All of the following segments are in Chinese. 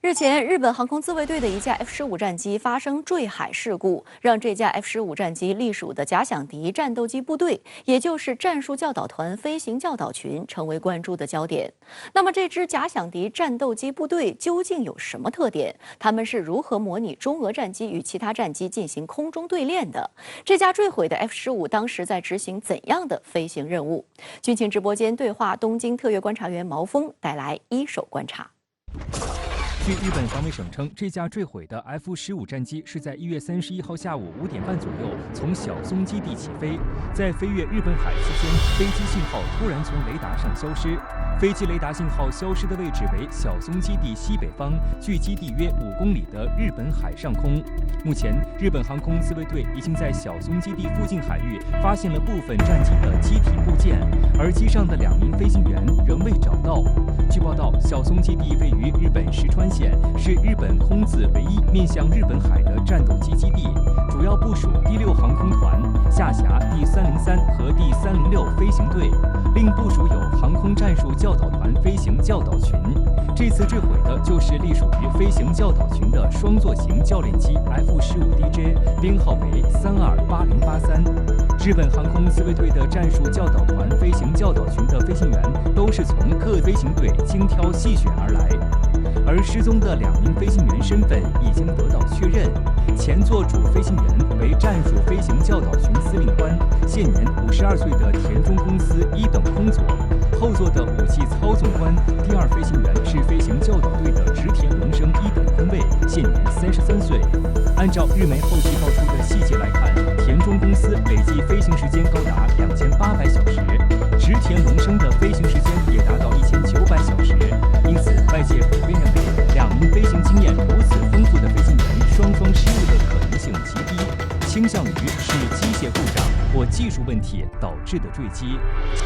日前，日本航空自卫队的一架 F-15战机发生坠海事故，让这架 F-15战机隶属的假想敌战斗机部队，也就是战术教导团飞行教导群，成为关注的焦点。那么，这支假想敌战斗机部队究竟有什么特点？他们是如何模拟中俄战机与其他战机进行空中对练的？这架坠毁的 F-15当时在执行怎样的飞行任务？军情直播间对话东京特约观察员毛峰，带来一手观察。 据日本防卫省称，这架坠毁的 F-15战机是在1月31号下午5点半左右从小松基地起飞，在飞越日本海期间，飞机信号突然从雷达上消失。飞机雷达信号消失的位置为小松基地西北方，距基地约5公里的日本海上空。目前，日本航空自卫队已经在小松基地附近海域发现了部分战机的机体部件，而机上的2名飞行员仍未找到。据报道，小松基地位于日本石川县，是日本空自唯一面向日本海的战斗机基地，主要部署第6航空团，下辖第303和第306飞行队，另部署有航空战术教导团飞行教导群。这次坠毁的就是隶属于飞行教导群的双座型教练机 F-15DJ， 编号为328083。日本航空自卫队的战术教导团飞行教导群的飞行员都是从各飞行队精挑细选而来，而失踪的2名飞行员身份已经得到确认。前座主飞行员为战术飞行教导群司令官，现年52岁的田中公司1等空佐；后座的武器操纵官第2飞行员是飞行教导队的植田龙生1等空尉，现年33岁。按照日媒后续爆出的细节来看，田中公司累计飞行时间高达2800小时，植田龙生的飞行时间也达到1900小时。因此，外界普遍认为2名飞行经验如此丰富的飞行员双失误的可能性极低，倾向于是机械故障或技术问题导致的坠机。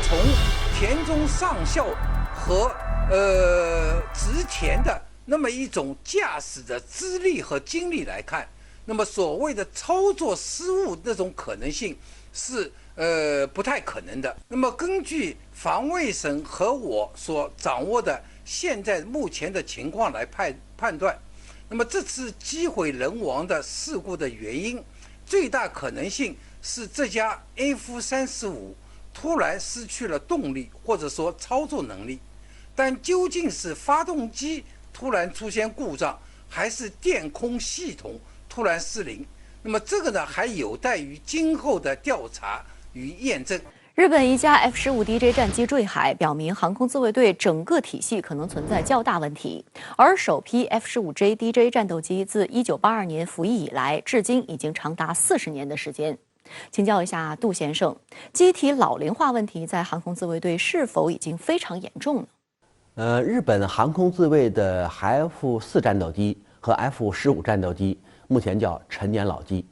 从田中上校和植田的那么一种驾驶的资历和经历来看，那么所谓的操作失误那种可能性是不太可能的。那么根据防卫省和我所掌握的现在目前的情况来判断，那么这次机毁人亡的事故的原因，最大可能性是这架 F-35突然失去了动力，或者说操作能力。但究竟是发动机突然出现故障，还是电空系统突然失灵，那么这个呢，还有待于今后的调查与验证。日本一架 F-15DJ 战机坠海，表明航空自卫队整个体系可能存在较大问题。而首批 F-15JDJ 战斗机自1982年服役以来，至今已经长达40年的时间。请教一下杜先生，机体老龄化问题在航空自卫队是否已经非常严重呢？日本航空自卫的 F-4战斗机和 F-15战斗机目前叫陈年老机，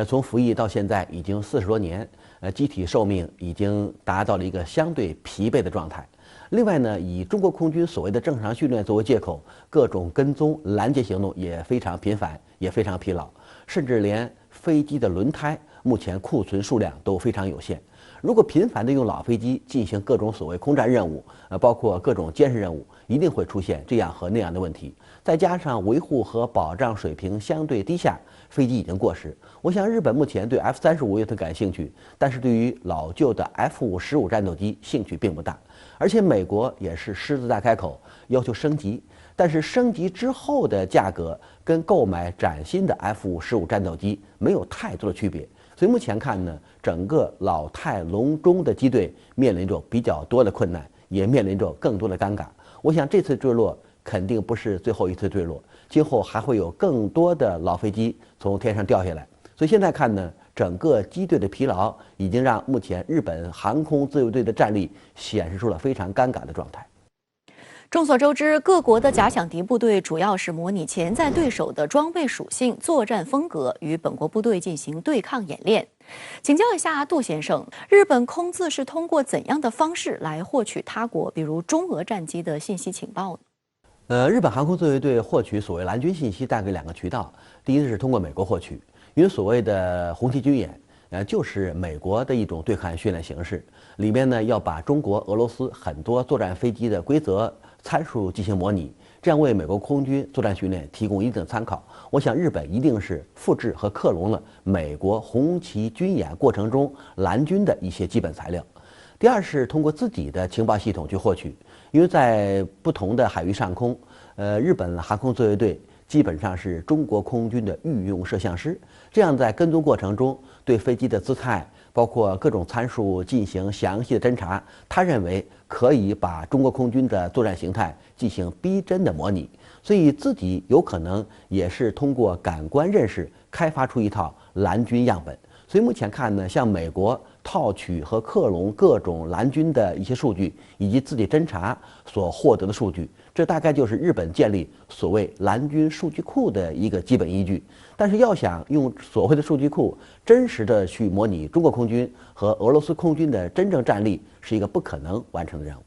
从服役到现在已经40多年。机体寿命已经达到了一个相对疲惫的状态。另外呢，以中国空军所谓的正常训练作为借口，各种跟踪拦截行动也非常频繁，也非常疲劳，甚至连飞机的轮胎目前库存数量都非常有限。如果频繁地用老飞机进行各种所谓空战任务，包括各种监视任务，一定会出现这样和那样的问题。再加上维护和保障水平相对低下，飞机已经过时。我想日本目前对 F-35也很感兴趣，但是对于老旧的 F-15战斗机兴趣并不大。而且美国也是狮子大开口，要求升级，但是升级之后的价格跟购买崭新的 F-15战斗机没有太多的区别。所以目前看呢，整个老态龙钟的机队面临着比较多的困难，也面临着更多的尴尬。我想这次坠落肯定不是最后一次坠落，今后还会有更多的老飞机从天上掉下来。所以现在看呢，整个机队的疲劳已经让目前日本航空自卫队的战力显示出了非常尴尬的状态。众所周知，各国的假想敌部队主要是模拟潜在对手的装备属性、作战风格，与本国部队进行对抗演练。请教一下杜先生，日本空自是通过怎样的方式来获取他国，比如中俄战机的信息情报呢？日本航空自卫队获取所谓蓝军信息大概2个渠道，第一是通过美国获取，因为所谓的红旗军演，就是美国的一种对抗训练形式，里面呢要把中国、俄罗斯很多作战飞机的规则参数进行模拟，这样为美国空军作战训练提供一定的参考。我想日本一定是复制和克隆了美国红旗军演过程中蓝军的一些基本材料。第二是通过自己的情报系统去获取，因为在不同的海域上空，日本航空自卫队基本上是中国空军的御用摄像师，这样在跟踪过程中对飞机的姿态，包括各种参数进行详细的侦查，他认为可以把中国空军的作战形态进行逼真的模拟，所以自己有可能也是通过感官认识开发出一套蓝军样本。所以目前看呢，像美国套取和克隆各种蓝军的一些数据，以及自己侦查所获得的数据，这大概就是日本建立所谓蓝军数据库的一个基本依据。但是要想用所谓的数据库真实的去模拟中国空军和俄罗斯空军的真正战力，是一个不可能完成的任务。